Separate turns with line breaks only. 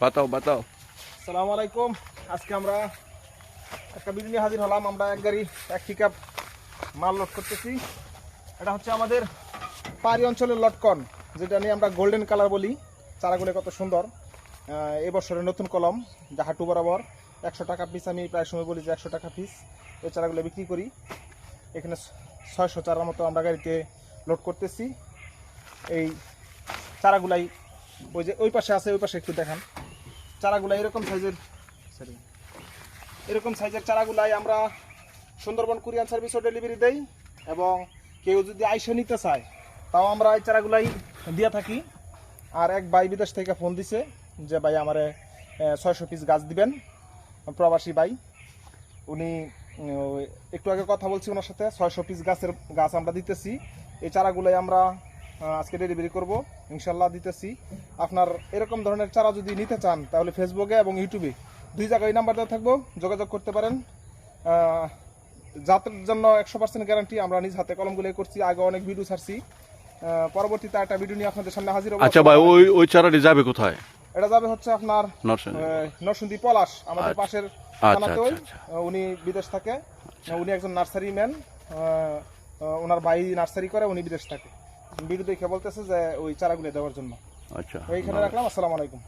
বাতাও বাতাও।
আসসালামু আলাইকুম। আজকে আমরা একটা ভিডিও নিয়ে হাজির হলাম। আমরা এক গাড়ি এক পিকআপ মাল লোড করতেছি। এটা হচ্ছে আমাদের পাহাড়ি অঞ্চলের লটকন, যেটা নিয়ে আমরা গোল্ডেন কালার বলি। চারাগুলো কত সুন্দর। এবছরের নতুন কলম, যা হাঁটু বরাবর 100 টাকা পিস। আমি প্রায় সময় বলি যে 100 টাকা পিস এই চারাগুলো বিক্রি করি। এখানে 600 চারার মতো আমরা গাড়িতে লোড করতেছি। এই চারাগুলাই ওই যে ওই পাশে আছে, ওই পাশে একটু দেখান। চারাগুলা এরকম সাইজের চারাগুলাই আমরা সুন্দরবন কুরিয়ান সার্ভিসও ডেলিভারি দেই, এবং কেউ যদি আইসা নিতে চায় তাও আমরা এই চারাগুলাই দিয়ে থাকি। আর এক ভাই বিদেশ থেকে ফোন দিছে যে ভাই আমারে 600 পিস গাছ দিবেন, প্রবাসী ভাই। উনি একটু আগে কথা বলছি ওনার সাথে। 600 পিস গাছ আমরা দিতেছি। এই চারাগুলাই আমরা আজকে ডেলিভারি করব, ইনশাল্লাহ দিতেছি। আপনার এরকম ধরনের চারা যদি নিতে চান তাহলে ফেসবুকে এবং ইউটিউবে 2 জায়গায় নাম্বার দেওয়া থাকবো, যোগাযোগ করতে পারেন। জাতের জন্য 100% গ্যারান্টি। আমরা নিজ হাতে কলমগুলো করছি, আগে অনেক ভিডিও ছাড়ছি। পরবর্তীতে একটা ভিডিও নিয়ে আপনাদের সামনে হাজির হবো।
আচ্ছা ভাই, ওই চারাটি যাবে কোথায়?
এটা যাবে হচ্ছে আপনার নরসিংদী পলাশ, আমাদের পাশের থানাতে। উনি বিদেশ থাকে, উনি একজন নার্সারি ম্যান। ওনার ভাই নার্সারি করে, উনি বিদেশ থাকে। ভিডিও দেখে বলতেছে যে ওই চারাগুলো দেওয়ার জন্য।
আচ্ছা,
এইখানে রাখলাম। আসসালামু আলাইকুম।